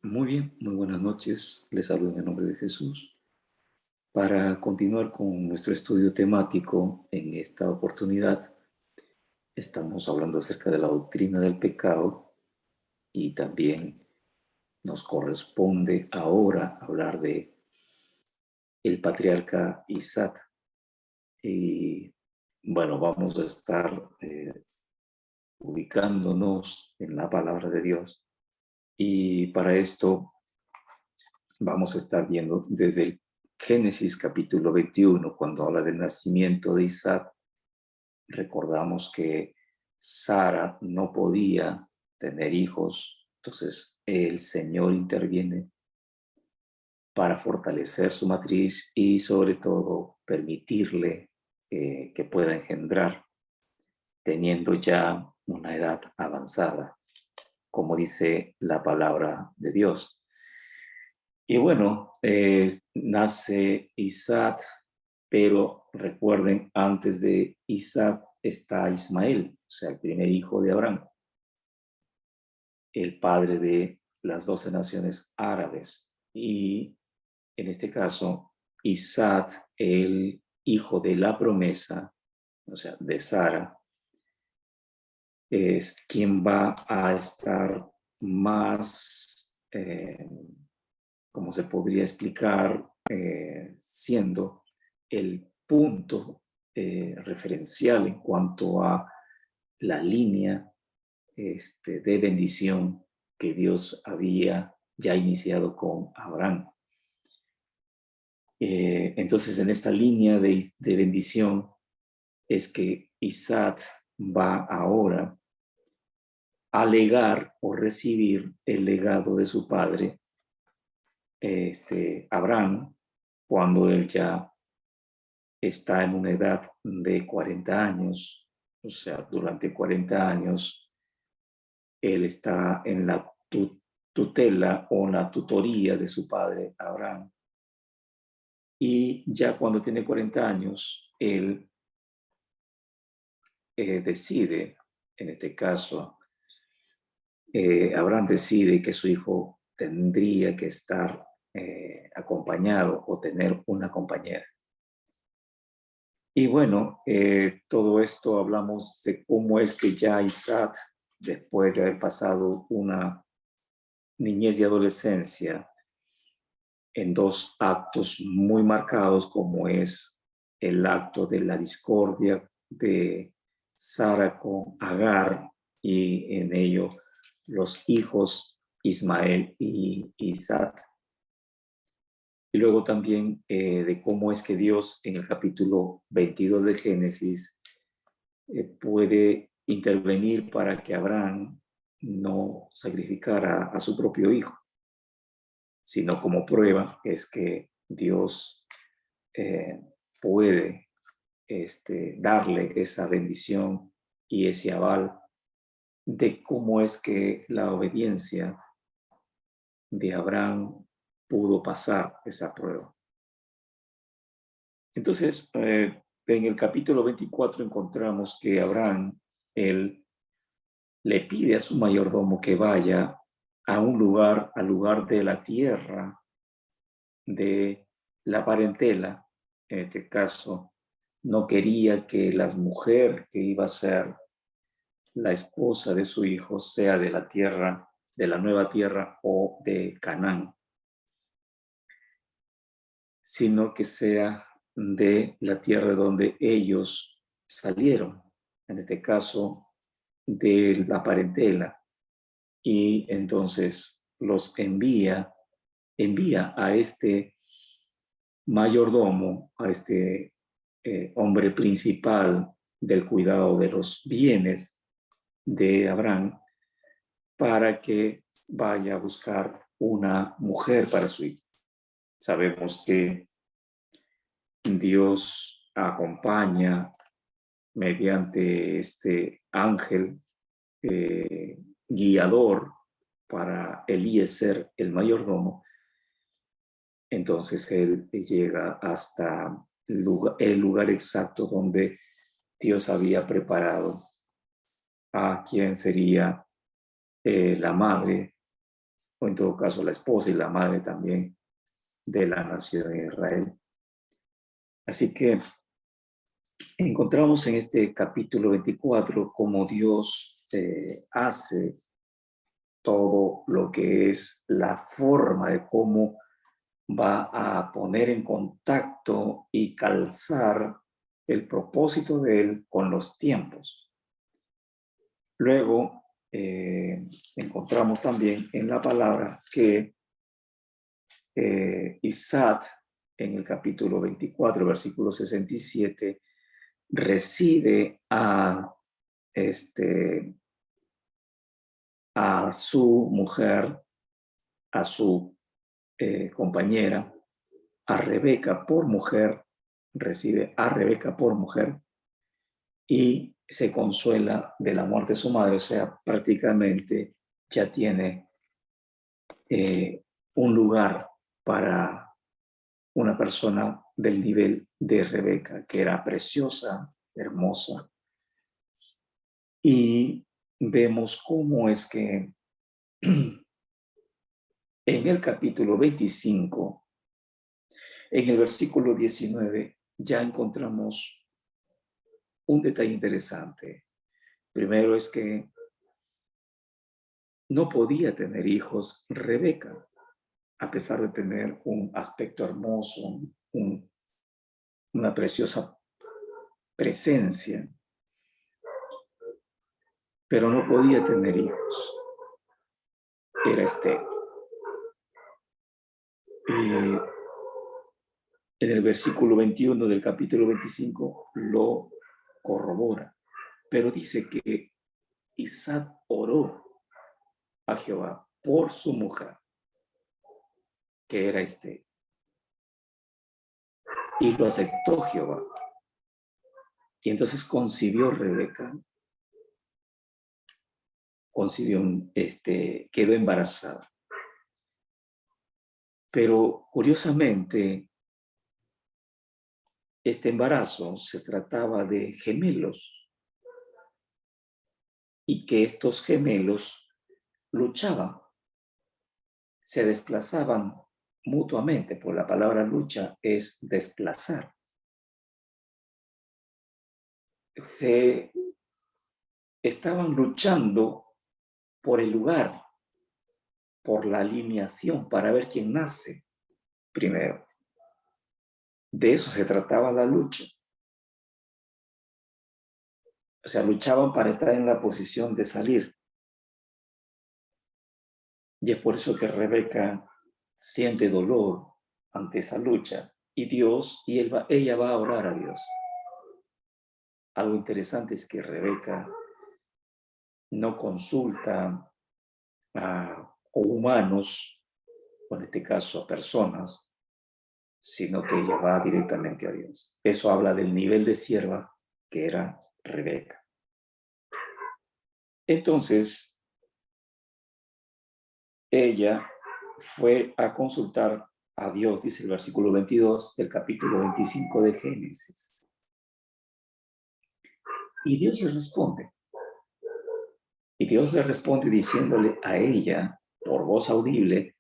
Muy bien, muy buenas noches. Les saludo en el nombre de Jesús. Para continuar con nuestro estudio temático, en esta oportunidad estamos hablando acerca de la doctrina del pecado y también nos corresponde ahora hablar de el patriarca Isaac. Y bueno, vamos a estar ubicándonos en la palabra de Dios. Y para esto vamos a estar viendo desde el Génesis capítulo 21, cuando habla del nacimiento de Isaac. Recordamos que Sara no podía tener hijos, entonces el Señor interviene para fortalecer su matriz y sobre todo permitirle que pueda engendrar, teniendo ya una edad avanzada, como dice la palabra de Dios. Y bueno, nace Isaac, pero recuerden, antes de Isaac está Ismael, o sea, el primer hijo de Abraham, el padre de las 12 naciones árabes. Y en este caso, Isaac, el hijo de la promesa, o sea, de Sara, es quien va a estar más, como se podría explicar, siendo el punto referencial en cuanto a la línea de bendición que Dios había ya iniciado con Abraham. Entonces, en esta línea de bendición es que Isaac va ahora a legar o recibir el legado de su padre, Abraham, cuando él ya está en una edad de 40 años, o sea, durante 40 años, él está en la tutela o la tutoría de su padre Abraham. Y ya cuando tiene 40 años, él decide, en este caso, Abraham decide que su hijo tendría que estar acompañado o tener una compañera. Y bueno, todo esto hablamos de cómo es que ya Isaac, después de haber pasado una niñez y adolescencia en dos actos muy marcados, como es el acto de la discordia de Sara con Agar, y en ello los hijos Ismael y Isaac. Y luego también de cómo es que Dios en el capítulo 22 de Génesis puede intervenir para que Abraham no sacrificara a su propio hijo, sino como prueba es que Dios eh, puede darle esa bendición y ese aval de cómo es que la obediencia de Abraham pudo pasar esa prueba. Entonces, en el capítulo 24 encontramos que Abraham, él le pide a su mayordomo que vaya a un lugar, al lugar de la tierra de la parentela. En este caso, no quería que la mujer que iba a ser la esposa de su hijo sea de la tierra, de la nueva tierra o de Canaán, sino que sea de la tierra donde ellos salieron, en este caso de la parentela. Y entonces los envía a este mayordomo, a este hombre principal del cuidado de los bienes de Abraham, para que vaya a buscar una mujer para su hijo. Sabemos que Dios acompaña mediante este ángel guiador para Eliezer, el mayordomo. Entonces él llega hasta el lugar exacto donde Dios había preparado a quien sería la madre o en todo caso la esposa y la madre también de la nación de Israel. Así que encontramos en este capítulo 24 cómo Dios hace todo lo que es la forma de cómo va a poner en contacto y calzar el propósito de él con los tiempos. Luego encontramos también en la palabra que Isaac en el capítulo 24, versículo 67, recibe a su mujer, a su compañera, a Rebeca por mujer, recibe a Rebeca por mujer y se consuela de la muerte de su madre, o sea, prácticamente ya tiene un lugar para una persona del nivel de Rebeca, que era preciosa, hermosa. Y vemos cómo es que en el capítulo 25, en el versículo 19, ya encontramos un detalle interesante. Primero es que no podía tener hijos Rebeca, a pesar de tener un aspecto hermoso, una preciosa presencia, pero no podía tener hijos. Era estéril. En el versículo 21 del capítulo 25 lo corrobora, pero dice que Isaac oró a Jehová por su mujer, que era estéril, y lo aceptó Jehová. Y entonces concibió Rebeca, quedó embarazada. Pero curiosamente, este embarazo se trataba de gemelos y que estos gemelos luchaban, se desplazaban mutuamente, por la palabra lucha es desplazar. Se estaban luchando por el lugar, por la alineación, para ver quién nace primero. De eso se trataba la lucha. O sea, luchaban para estar en la posición de salir. Y es por eso que Rebeca siente dolor ante esa lucha. Y ella va a orar a Dios. Algo interesante es que Rebeca no consulta a humanos, o en este caso a personas, sino que ella va directamente a Dios. Eso habla del nivel de sierva que era Rebeca. Entonces, ella fue a consultar a Dios, dice el versículo 22 del capítulo 25 de Génesis. Y Dios le responde. Y Dios le responde diciéndole a ella, por voz audible,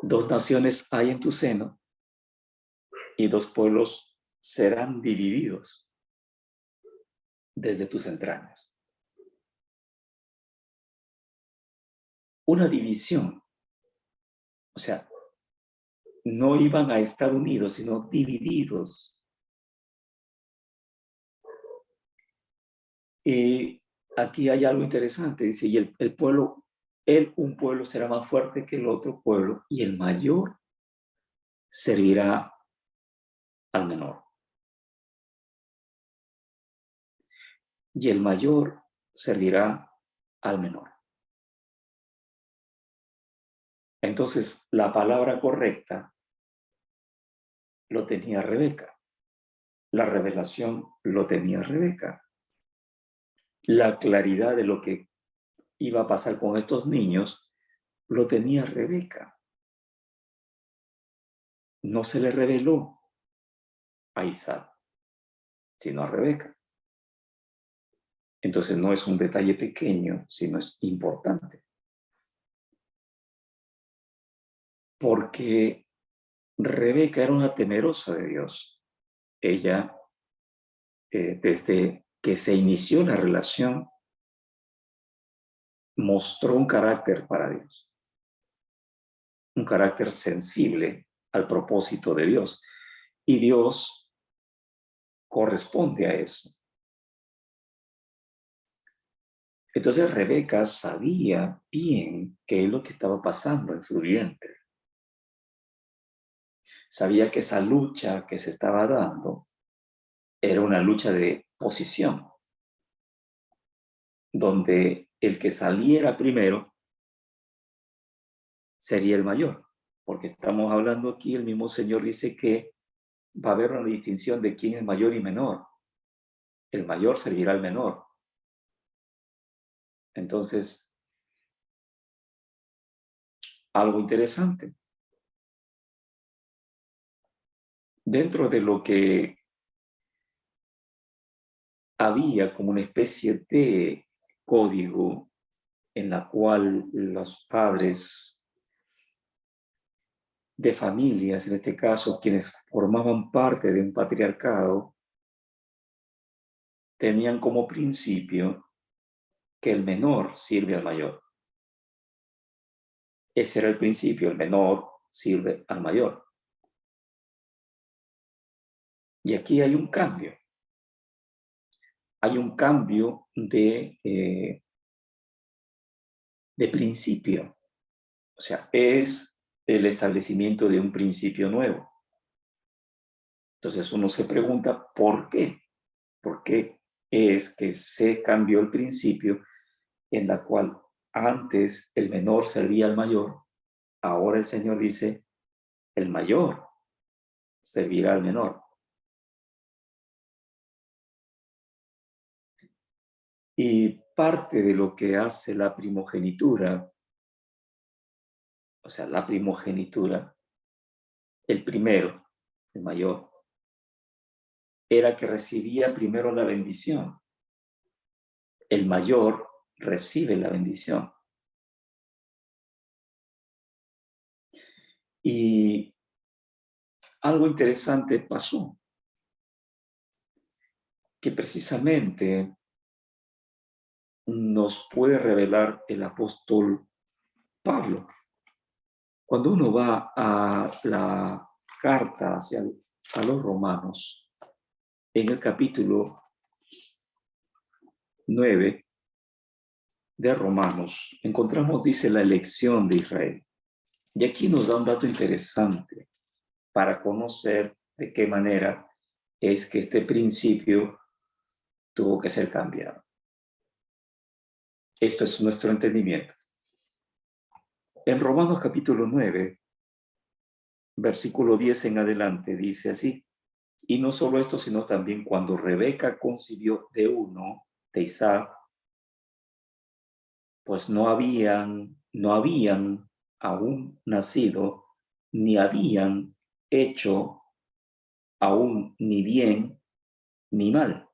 dos naciones hay en tu seno y dos pueblos serán divididos desde tus entrañas. Una división. O sea, no iban a estar unidos, sino divididos. Y aquí hay algo interesante, dice, y el pueblo, un pueblo será más fuerte que el otro pueblo, y el mayor servirá al menor. Y el mayor servirá al menor. Entonces, la palabra correcta lo tenía Rebeca. La revelación lo tenía Rebeca. La claridad de lo que iba a pasar con estos niños lo tenía Rebeca. No se le reveló a Isaac, sino a Rebeca. Entonces no es un detalle pequeño, sino es importante. porque Rebeca era una temerosa de Dios. Ella, desde que se inició la relación, mostró un carácter para Dios, un carácter sensible al propósito de Dios. Y Dios corresponde a eso. Entonces Rebeca sabía bien qué es lo que estaba pasando en su vientre. Sabía que esa lucha que se estaba dando era una lucha de posición, donde el que saliera primero sería el mayor, porque estamos hablando aquí, el mismo Señor dice que va a haber una distinción de quién es mayor y menor. El mayor servirá al menor. Entonces, algo interesante. Dentro de lo que había como una especie de código en la cual los padres de familias, en este caso quienes formaban parte de un patriarcado, tenían como principio que el menor sirve al mayor. Ese era el principio, el menor sirve al mayor. Y aquí hay un cambio. Hay un cambio de principio. O sea, es el establecimiento de un principio nuevo. Entonces uno se pregunta, ¿por qué? ¿Por qué es que se cambió el principio en la cual antes el menor servía al mayor? Ahora el Señor dice, el mayor servirá al menor. Y parte de lo que hace la primogenitura, o sea, la primogenitura, el primero, el mayor, era que recibía primero la bendición. El mayor recibe la bendición. Y algo interesante pasó, que precisamente nos puede revelar el apóstol Pablo. Cuando uno va a la carta a los romanos, en el capítulo 9 de Romanos, encontramos, dice, la elección de Israel. Y aquí nos da un dato interesante para conocer de qué manera es que este principio tuvo que ser cambiado. Esto es nuestro entendimiento. En Romanos capítulo 9, versículo 10 en adelante, dice así: y no solo esto, sino también cuando Rebeca concibió de uno, de Isaac, pues no habían aún nacido, ni habían hecho aún ni bien ni mal,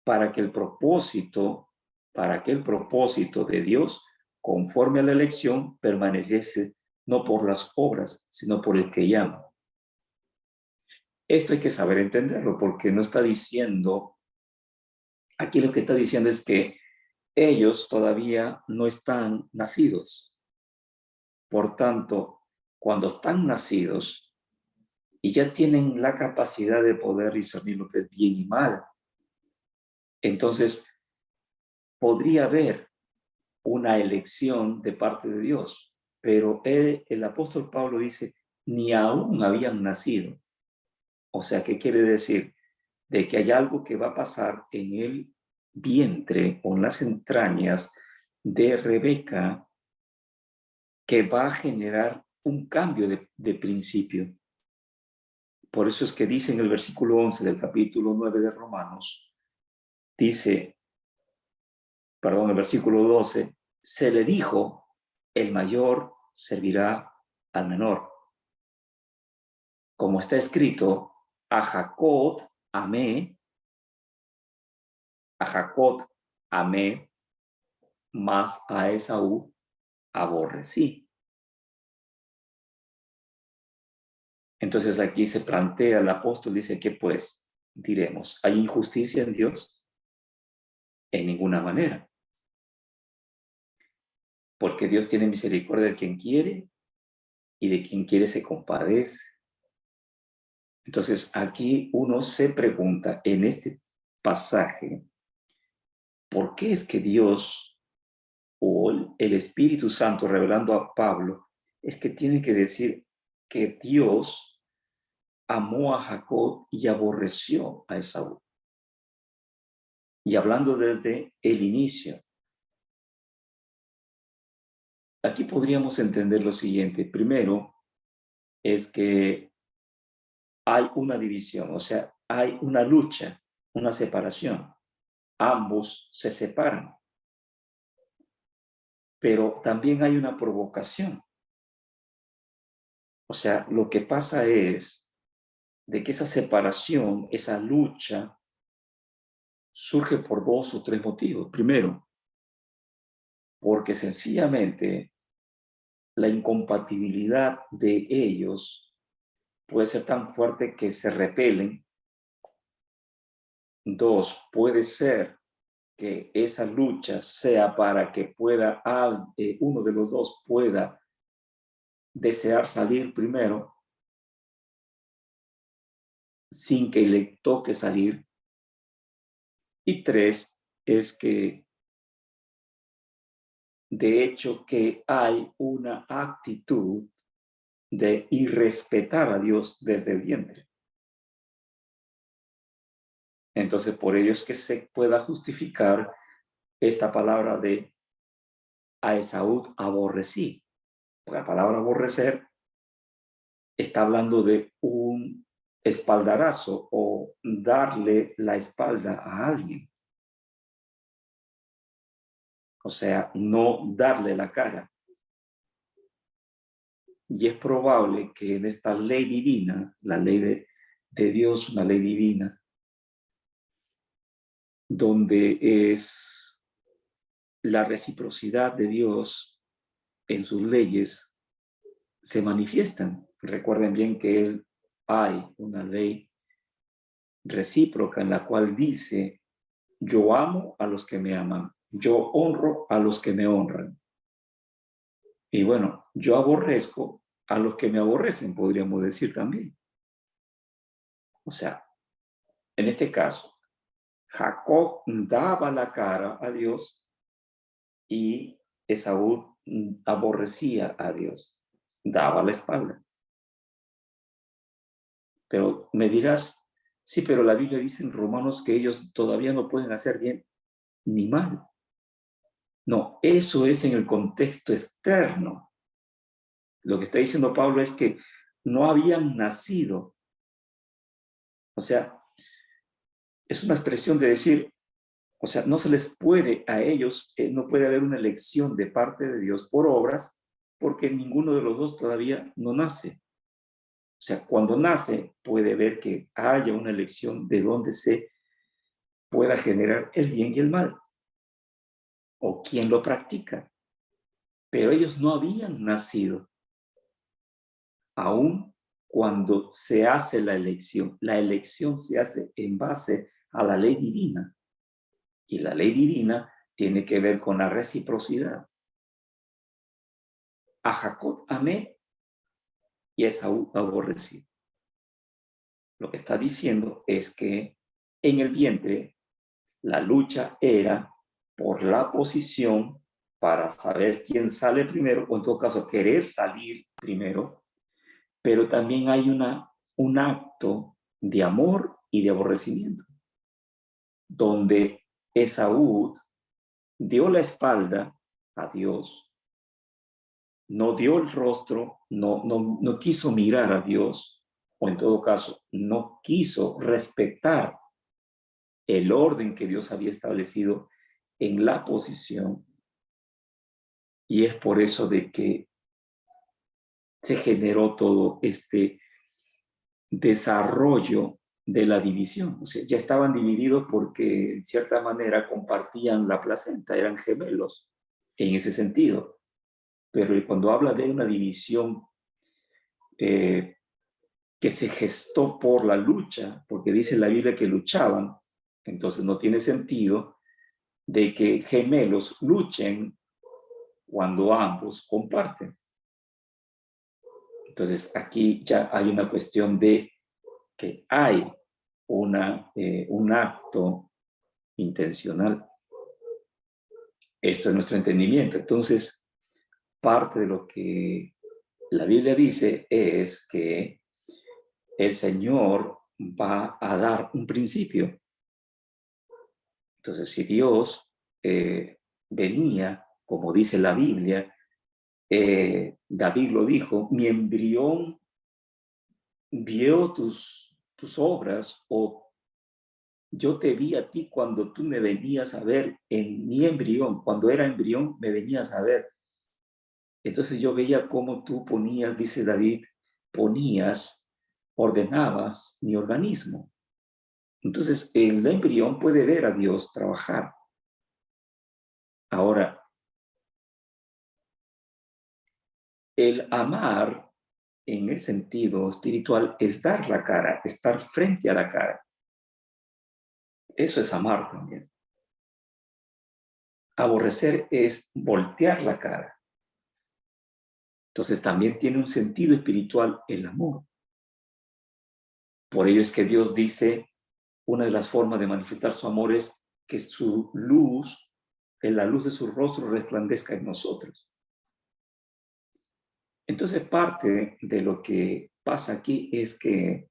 para que el propósito de Dios, conforme a la elección, permaneciese no por las obras, sino por el que llama. Esto hay que saber entenderlo, porque no está diciendo, aquí lo que está diciendo es que ellos todavía no están nacidos. Por tanto, cuando están nacidos y ya tienen la capacidad de poder discernir lo que es bien y mal, entonces podría haber una elección de parte de Dios. Pero el apóstol Pablo dice, ni aún habían nacido. O sea, ¿qué quiere decir? De que hay algo que va a pasar en el vientre o en las entrañas de Rebeca que va a generar un cambio de principio. Por eso es que dice en el versículo 11 del capítulo 9 de Romanos, dice, perdón, el versículo 12, se le dijo, el mayor servirá al menor. Como está escrito, a Jacob amé, más a Esaú aborrecí. Entonces aquí se plantea, el apóstol dice que pues diremos, ¿hay injusticia en Dios? En ninguna manera, porque Dios tiene misericordia de quien quiere y de quien quiere se compadece. Entonces aquí uno se pregunta en este pasaje, ¿por qué es que Dios o el Espíritu Santo revelando a Pablo es que tiene que decir que Dios amó a Jacob y aborreció a Esaú? Y hablando desde el inicio, aquí podríamos entender lo siguiente. Primero es que hay una división, o sea, hay una lucha, una separación. Ambos se separan, pero también hay una provocación. O sea, lo que pasa es de que esa separación, esa lucha, surge por dos o tres motivos. Primero, porque sencillamente la incompatibilidad de ellos puede ser tan fuerte que se repelen. Dos, puede ser que esa lucha sea para que pueda uno de los dos pueda desear salir primero sin que le toque salir. Y tres, es que de hecho que hay una actitud de irrespetar a Dios desde el vientre. Entonces, por ello es que se pueda justificar esta palabra de a Esaú aborrecí. La palabra aborrecer está hablando de un espaldarazo o darle la espalda a alguien. O sea, no darle la cara. Y es probable que en esta ley divina, la ley de Dios, una ley divina, donde es la reciprocidad de Dios en sus leyes, se manifiestan. Recuerden bien que hay una ley recíproca en la cual dice, yo amo a los que me aman, yo honro a los que me honran. Y bueno, yo aborrezco a los que me aborrecen, podríamos decir también. O sea, en este caso, Jacob daba la cara a Dios y Esaú aborrecía a Dios, daba la espalda. Pero me dirás, sí, pero la Biblia dice en Romanos que ellos todavía no pueden hacer bien ni mal. No, eso es en el contexto externo. Lo que está diciendo Pablo es que no habían nacido. O sea, es una expresión de decir, o sea, no se les puede a ellos, no puede haber una elección de parte de Dios por obras, porque ninguno de los dos todavía no nace. O sea, cuando nace puede ver que haya una elección de donde se pueda generar el bien y el mal, o quién lo practica. Pero ellos no habían nacido aún cuando se hace la elección. La elección se hace en base a la ley divina. Y la ley divina tiene que ver con la reciprocidad. A Jacob amé y a Esaú aborrecí. Lo que está diciendo es que en el vientre la lucha era por la posición para saber quién sale primero, o en todo caso querer salir primero, pero también hay un acto de amor y de aborrecimiento, donde Esaú dio la espalda a Dios, no dio el rostro, no quiso mirar a Dios, o en todo caso, no quiso respetar el orden que Dios había establecido en la posición. Y es por eso de que se generó todo este desarrollo de la división. O sea, ya estaban divididos porque en cierta manera compartían la placenta, eran gemelos en ese sentido. Pero cuando habla de una división que se gestó por la lucha, porque dice la Biblia que luchaban, entonces no tiene sentido de que gemelos luchen cuando ambos comparten. Entonces aquí ya hay una cuestión de que hay un acto intencional. Esto es nuestro entendimiento. Entonces, parte de lo que la Biblia dice es que el Señor va a dar un principio. Entonces, si Dios venía, como dice la Biblia, David lo dijo, mi embrión vio tus obras, o yo te vi a ti cuando tú me venías a ver en mi embrión, cuando era embrión me venías a ver. Entonces yo veía cómo tú ponías, dice David, ordenabas mi organismo. Entonces el embrión puede ver a Dios trabajar. Ahora, el amar en el sentido espiritual es dar la cara, estar frente a la cara. Eso es amar también. Aborrecer es voltear la cara. Entonces también tiene un sentido espiritual el amor. Por ello es que Dios dice, una de las formas de manifestar su amor es que su luz, en la luz de su rostro, resplandezca en nosotros. Entonces parte de lo que pasa aquí es que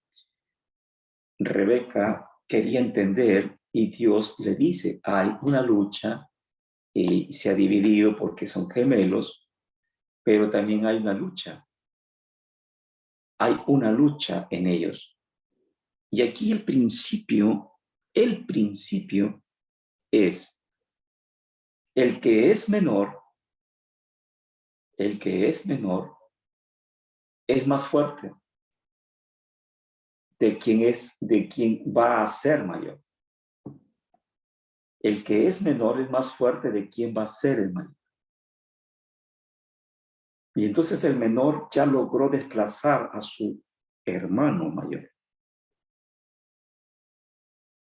Rebeca quería entender y Dios le dice, hay una lucha y se ha dividido porque son gemelos, pero también hay una lucha. Hay una lucha en ellos. Y aquí el principio es el que es menor, el que es menor es más fuerte de quien va a ser mayor. El que es menor es más fuerte de quien va a ser el mayor. Y entonces el menor ya logró desplazar a su hermano mayor.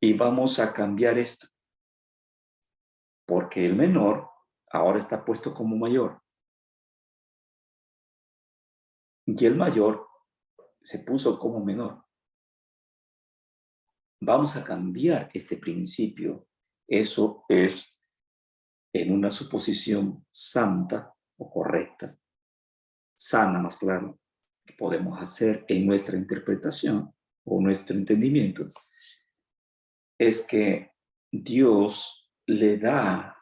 Y vamos a cambiar esto, porque el menor ahora está puesto como mayor. Y el mayor se puso como menor. Vamos a cambiar este principio. Eso es en una suposición santa o correcta, sana más claro, que podemos hacer en nuestra interpretación o nuestro entendimiento, es que Dios le da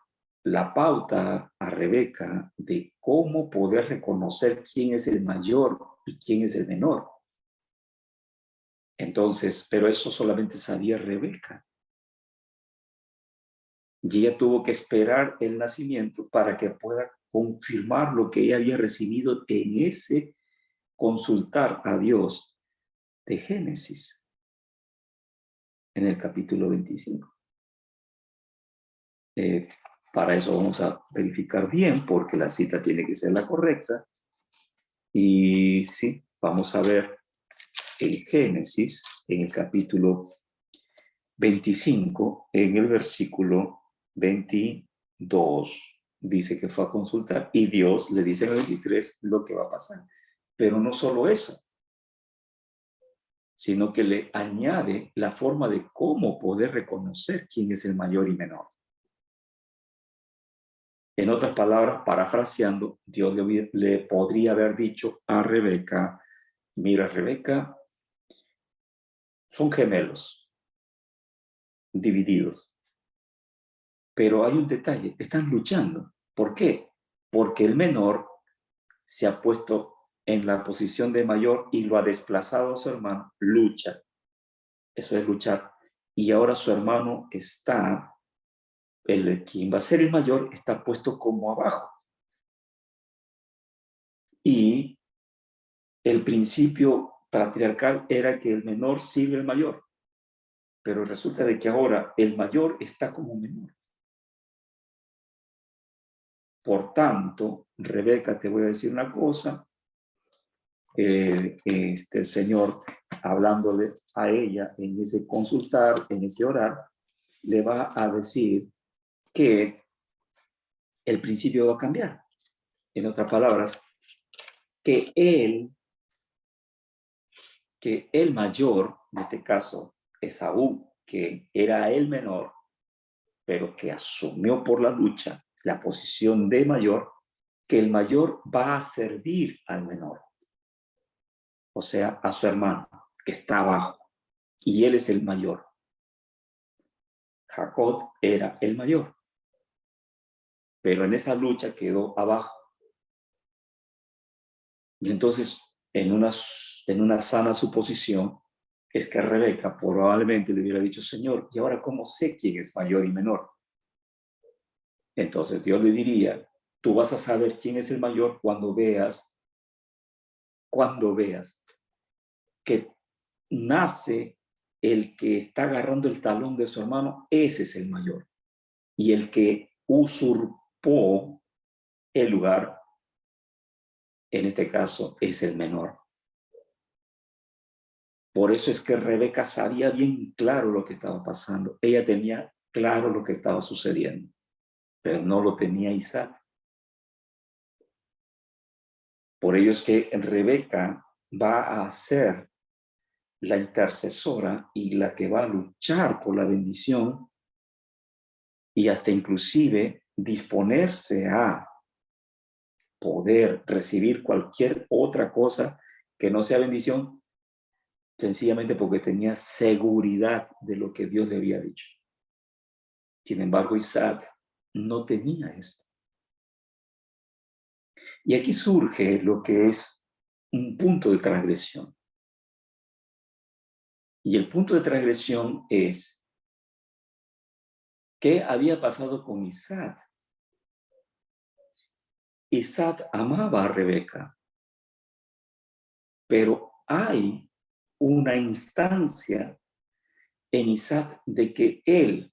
la pauta a Rebeca de cómo poder reconocer quién es el mayor y quién es el menor. Entonces, pero eso solamente sabía Rebeca. Y ella tuvo que esperar el nacimiento para que pueda confirmar lo que ella había recibido en ese consultar a Dios de Génesis, en el capítulo 25. Para eso vamos a verificar bien, porque la cita tiene que ser la correcta. Y sí, vamos a ver el Génesis en el capítulo 25, en el versículo 22. Dice que fue a consultar y Dios le dice en el 23 lo que va a pasar. Pero no solo eso, sino que le añade la forma de cómo poder reconocer quién es el mayor y menor. En otras palabras, parafraseando, Dios le podría haber dicho a Rebeca, mira Rebeca, son gemelos, divididos, pero hay un detalle, están luchando. ¿Por qué? Porque el menor se ha puesto en la posición de mayor y lo ha desplazado a su hermano, lucha. Eso es luchar. Y ahora su hermano está, quien va a ser el mayor, está puesto como abajo. Y el principio patriarcal era que el menor sirve al mayor, pero resulta de que ahora el mayor está como menor. Por tanto, Rebeca, te voy a decir una cosa, el Señor hablándole a ella en ese consultar, en ese orar, le va a decir que el principio va a cambiar. En otras palabras, que el mayor, en este caso Esaú, que era el menor, pero que asumió por la lucha la posición de mayor, que el mayor va a servir al menor, o sea, a su hermano, que está abajo, y él es el mayor. Jacob era el mayor, pero en esa lucha quedó abajo. Y entonces, en una sana suposición, es que Rebeca probablemente le hubiera dicho, Señor, ¿y ahora cómo sé quién es mayor y menor? Entonces Dios le diría, tú vas a saber quién es el mayor cuando veas que nace el que está agarrando el talón de su hermano, ese es el mayor. Y el que usurpó el lugar, en este caso, es el menor. Por eso es que Rebeca sabía bien claro lo que estaba pasando. Ella tenía claro lo que estaba sucediendo, pero no lo tenía Isaac. Por ello es que Rebeca va a ser la intercesora y la que va a luchar por la bendición y hasta inclusive disponerse a poder recibir cualquier otra cosa que no sea bendición, sencillamente porque tenía seguridad de lo que Dios le había dicho. Sin embargo, Isaac no tenía esto. Y aquí surge lo que es un punto de transgresión. Y el punto de transgresión es, ¿qué había pasado con Isaac? Isaac amaba a Rebeca, pero hay una instancia en Isaac de que él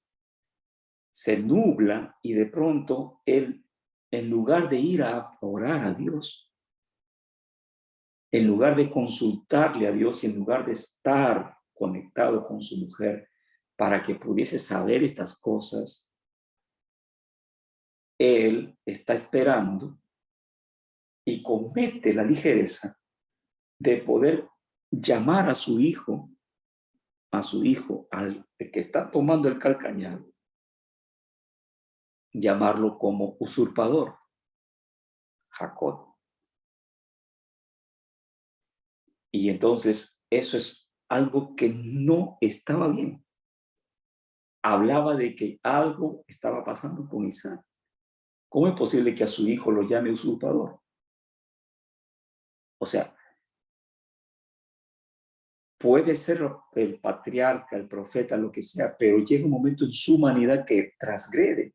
se nubla y de pronto él, en lugar de ir a orar a Dios, en lugar de consultarle a Dios y en lugar de estar conectado con su mujer para que pudiese saber estas cosas, él está esperando y comete la ligereza de poder llamar a su hijo, al que está tomando el calcañar, llamarlo como usurpador, Jacob. Y entonces eso es algo que no estaba bien. Hablaba de que algo estaba pasando con Isaac. ¿Cómo es posible que a su hijo lo llame usurpador? O sea, puede ser el patriarca, el profeta, lo que sea, pero llega un momento en su humanidad que transgrede,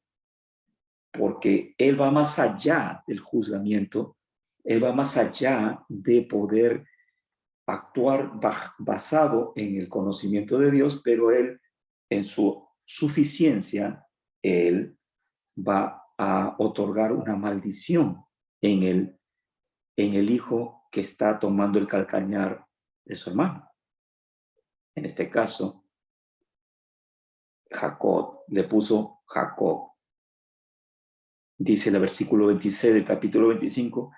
porque él va más allá del juzgamiento, él va más allá de poder actuar basado en el conocimiento de Dios, pero él, en su suficiencia, él va a otorgar una maldición en el hijo que está tomando el calcañar de su hermano. En este caso, Jacob, le puso Jacob. Dice el versículo 26 del capítulo 25,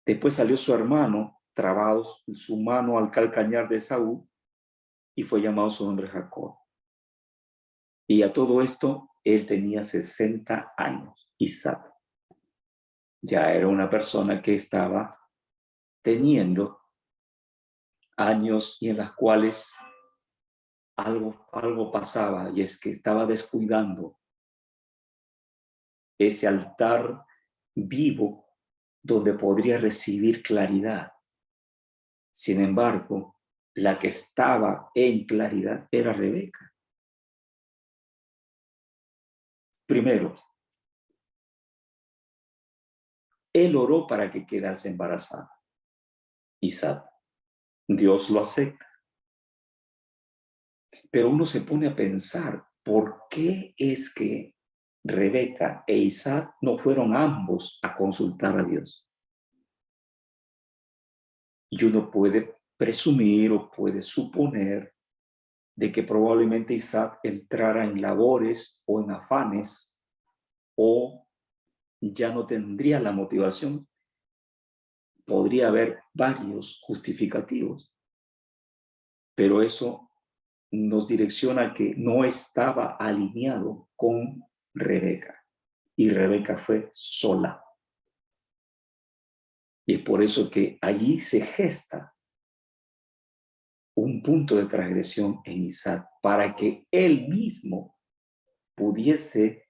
después salió su hermano, trabado su mano al calcañar de Esaú, y fue llamado su nombre Jacob. Y a todo esto, él tenía 60 años, Isaac. Ya era una persona que estaba teniendo años y en las cuales algo pasaba, y es que estaba descuidando ese altar vivo donde podría recibir claridad. Sin embargo, la que estaba en claridad era Rebeca. Primero, él oró para que quedase embarazada. Isaac, Dios lo acepta. Pero uno se pone a pensar, ¿por qué es que Rebeca e Isaac no fueron ambos a consultar a Dios? Y uno puede presumir o puede suponer de que probablemente Isaac entrara en labores o en afanes o ya no tendría la motivación. Podría haber varios justificativos, pero eso nos direcciona a que no estaba alineado con Rebeca y Rebeca fue sola. Y es por eso que allí se gesta un punto de transgresión en Isaac para que él mismo pudiese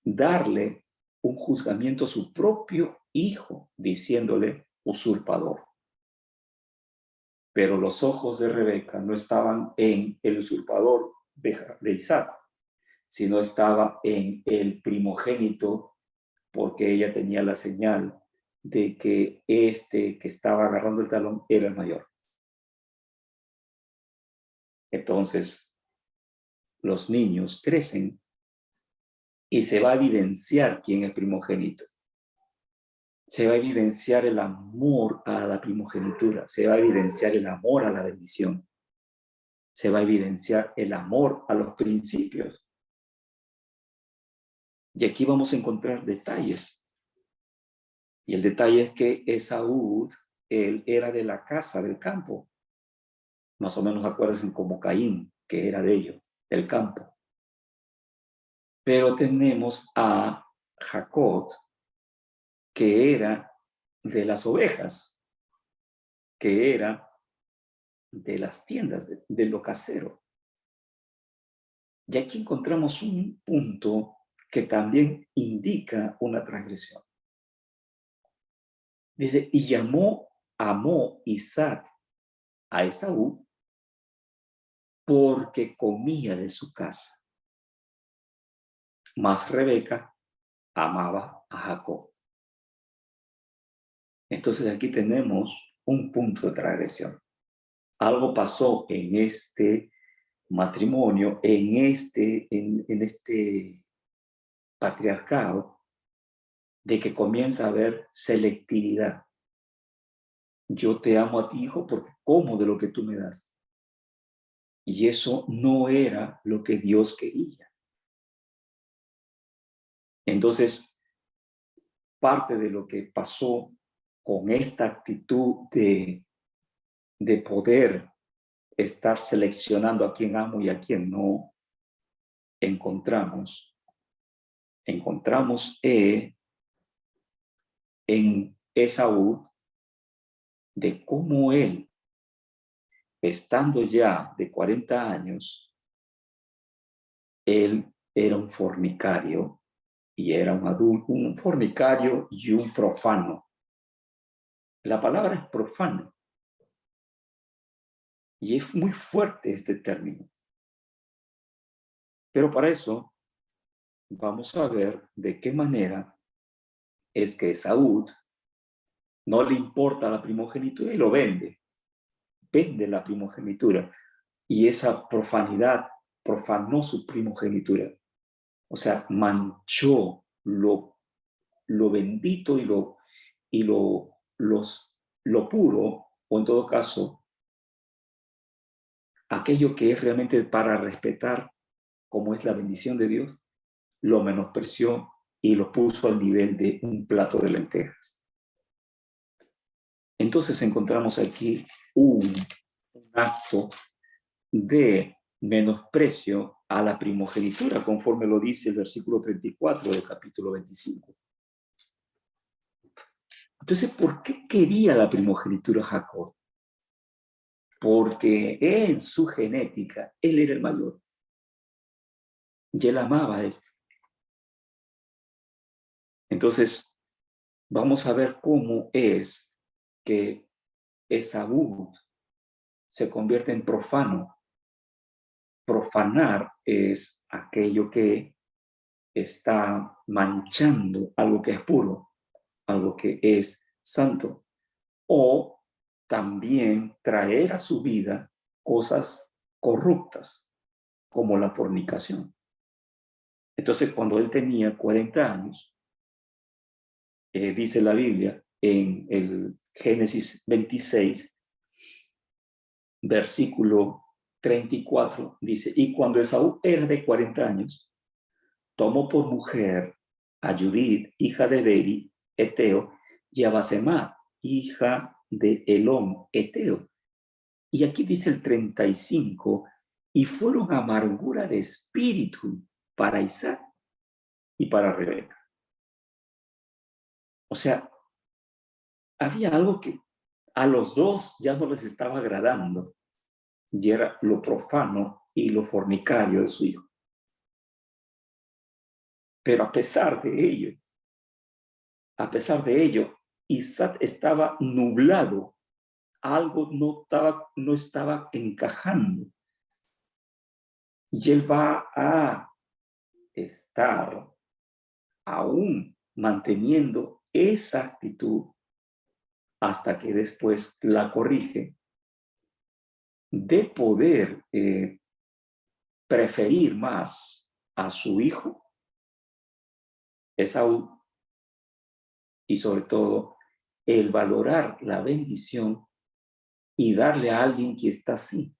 darle un juzgamiento a su propio hijo, diciéndole usurpador. Pero los ojos de Rebeca no estaban en el usurpador de Isaac, sino estaba en el primogénito, porque ella tenía la señal de que este que estaba agarrando el talón era el mayor. Entonces, los niños crecen y se va a evidenciar quién es primogénito. Se va a evidenciar el amor a la primogenitura, se va a evidenciar el amor a la bendición, se va a evidenciar el amor a los principios. Y aquí vamos a encontrar detalles. Y el detalle es que Esaú, él era de la casa del campo. Más o menos acuérdense como Caín, que era de ellos, del campo. Pero tenemos a Jacob, que era de las ovejas, que era de las tiendas, de lo casero. Y aquí encontramos un punto que también indica una transgresión. Dice, y amó Isaac a Esaú porque comía de su casa. Mas Rebeca amaba a Jacob. Entonces aquí tenemos un punto de transgresión. Algo pasó en este matrimonio, en este patriarcado, de que comienza a haber selectividad. Yo te amo a ti, hijo, porque como de lo que tú me das. Y eso no era lo que Dios quería. Entonces, parte de lo que pasó con esta actitud de poder estar seleccionando a quién amo y a quién no, encontramos en Esaú de cómo él, estando ya de 40 años, él era un fornicario y era un adulto, un fornicario y un profano. La palabra es profano y es muy fuerte este término. Pero para eso vamos a ver de qué manera es que Esaú no le importa la primogenitura y lo vende la primogenitura y esa profanidad profanó su primogenitura. O sea, manchó lo bendito lo puro, o en todo caso, aquello que es realmente para respetar, como es la bendición de Dios, lo menospreció y lo puso al nivel de un plato de lentejas. Entonces encontramos aquí un acto de menosprecio a la primogenitura, conforme lo dice el versículo 34 del capítulo 25. Entonces, ¿por qué quería la primogenitura Jacob? Porque en su genética, él era el mayor. Y él amaba a este. Entonces, vamos a ver cómo es que Esaú se convierte en profano. Profanar es aquello que está manchando algo que es puro, algo que es santo, o también traer a su vida cosas corruptas, como la fornicación. Entonces, cuando él tenía 40 años, dice la Biblia en el Génesis 26, versículo 34, dice, y cuando Esaú era de 40 años, tomó por mujer a Judith, hija de Beri, Eteo, y a Basemat, hija de Elón, Eteo. Y aquí dice el 35, y fueron amargura de espíritu para Isaac y para Rebeca. O sea, había algo que a los dos ya no les estaba agradando, y era lo profano y lo fornicario de su hijo. Pero a pesar de ello, Isaac estaba nublado, algo no estaba encajando. Y él va a estar aún manteniendo esa actitud hasta que después la corrige de poder preferir más a su hijo, Esaú, y sobre todo el valorar la bendición y darle a alguien que está así.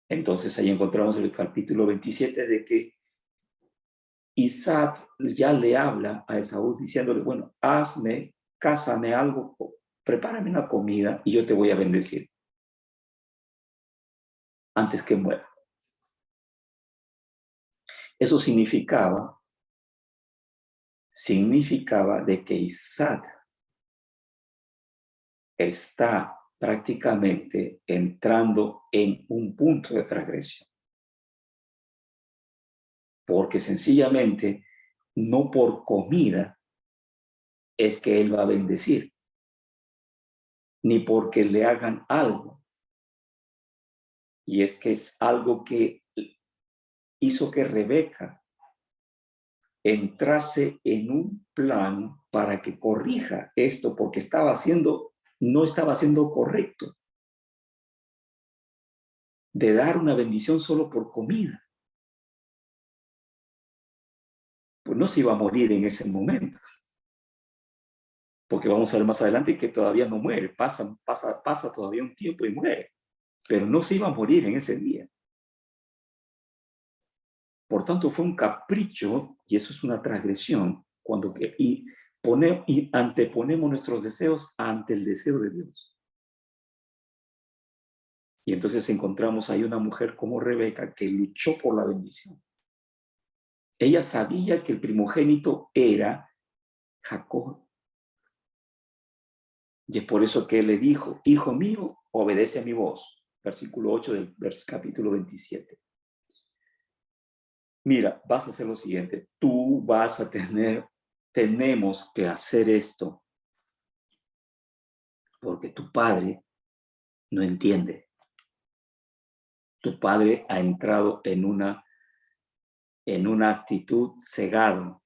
Entonces ahí encontramos el capítulo 27 de que Isaac ya le habla a Esaú diciéndole, bueno, cásame algo, prepárame una comida y yo te voy a bendecir antes que muera. Eso significaba de que Isaac está prácticamente entrando en un punto de transgresión. Porque sencillamente, no por comida es que él va a bendecir, ni porque le hagan algo. Y es que es algo que hizo que Rebeca entrase en un plan para que corrija esto, porque no estaba siendo correcto de dar una bendición solo por comida. Pues no se iba a morir en ese momento, porque vamos a ver más adelante que todavía no muere, pasa todavía un tiempo y muere, pero no se iba a morir en ese día. Por tanto, fue un capricho, y eso es una transgresión, y anteponemos nuestros deseos ante el deseo de Dios. Y entonces encontramos ahí una mujer como Rebeca que luchó por la bendición. Ella sabía que el primogénito era Jacob. Y es por eso que él le dijo, hijo mío, obedece a mi voz. Versículo 8 del capítulo 27. Mira, vas a hacer lo siguiente. Tenemos que hacer esto porque tu padre no entiende. Tu padre ha entrado en una actitud cegada.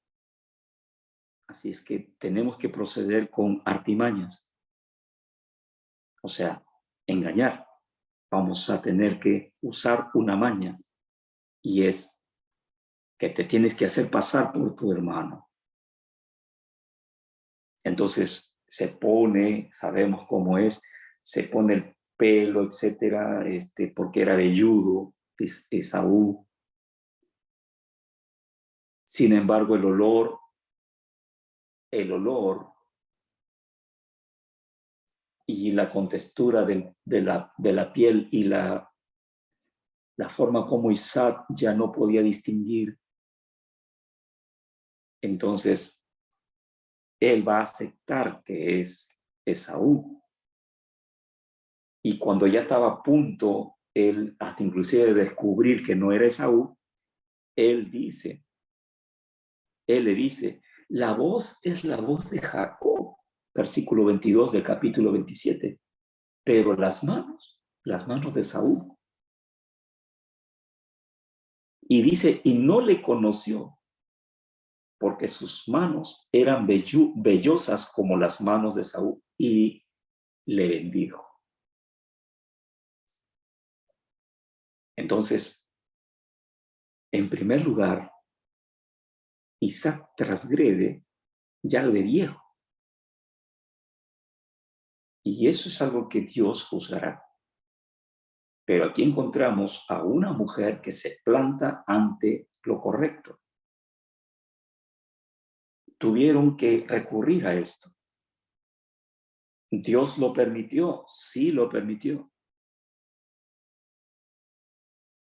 Así es que tenemos que proceder con artimañas. O sea, engañar. Vamos a tener que usar una maña y es que te tienes que hacer pasar por tu hermano. Entonces sabemos cómo es, se pone el pelo, etcétera, porque era velludo, Esaú. Sin embargo, el olor y la contextura de la piel y la forma como Isaac ya no podía distinguir, entonces él va a aceptar que es Esaú. Y cuando ya estaba a punto, él hasta inclusive de descubrir que no era Esaú, él le dice, la voz es la voz de Jacob, versículo 22 del capítulo 27, pero las manos de Esaú. Y dice, y no le conoció, porque sus manos eran vellosas como las manos de Esaú, y le bendijo. Entonces, en primer lugar, Isaac transgrede ya de viejo. Y eso es algo que Dios juzgará. Pero aquí encontramos a una mujer que se planta ante lo correcto. Tuvieron que recurrir a esto. Dios lo permitió, sí lo permitió.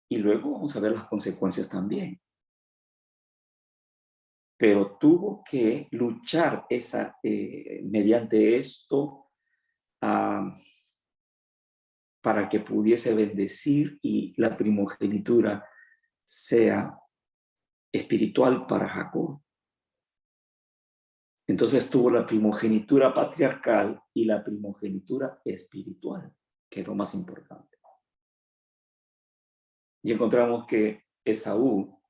Y luego vamos a ver las consecuencias también. Pero tuvo que luchar mediante esto para que pudiese bendecir y la primogenitura sea espiritual para Jacob. Entonces tuvo la primogenitura patriarcal y la primogenitura espiritual, que es lo más importante. Y encontramos que Esaú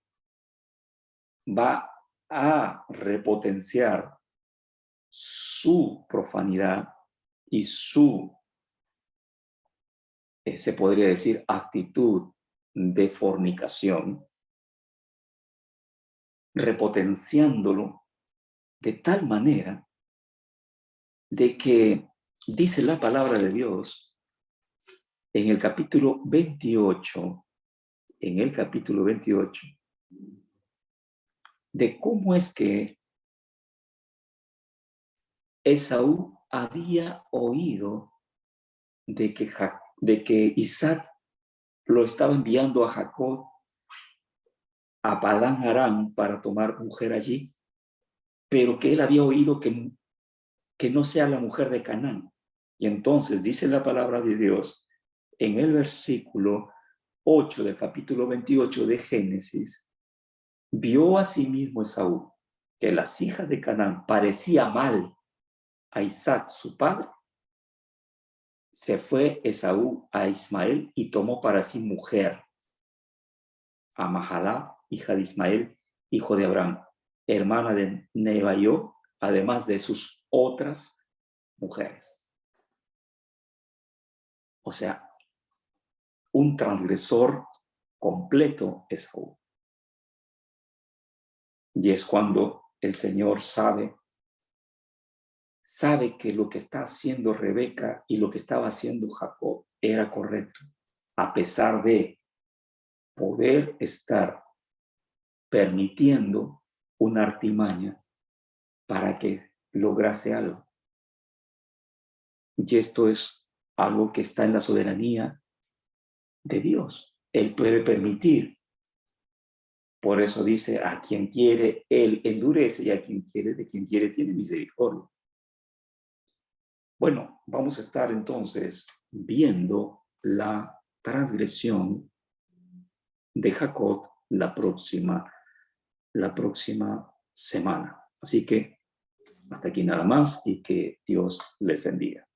va a repotenciar su profanidad y su, se podría decir, actitud de fornicación, repotenciándolo de tal manera de que dice la palabra de Dios en el capítulo 28, de cómo es que Esaú había oído de que Isaac lo estaba enviando a Jacob a Padán Aram para tomar mujer allí, pero que él había oído que no sea la mujer de Canaán. Y entonces dice la palabra de Dios en el versículo 8 del capítulo 28 de Génesis, vio a sí mismo Esaú que las hijas de Canaán parecía mal a Isaac, su padre. Se fue Esaú a Ismael y tomó para sí mujer a Mahalá, hija de Ismael, hijo de Abraham, hermana de Nebaiot, además de sus otras mujeres. O sea, un transgresor completo Esaú. Y es cuando el Señor sabe que lo que está haciendo Rebeca y lo que estaba haciendo Jacob era correcto, a pesar de poder estar permitiendo una artimaña para que lograse algo. Y esto es algo que está en la soberanía de Dios. Él puede permitir. Por eso dice, a quien quiere, Él endurece, y a quien quiere, de quien quiere, tiene misericordia. Bueno, vamos a estar entonces viendo la transgresión de Jacob la próxima semana. Así que hasta aquí nada más y que Dios les bendiga.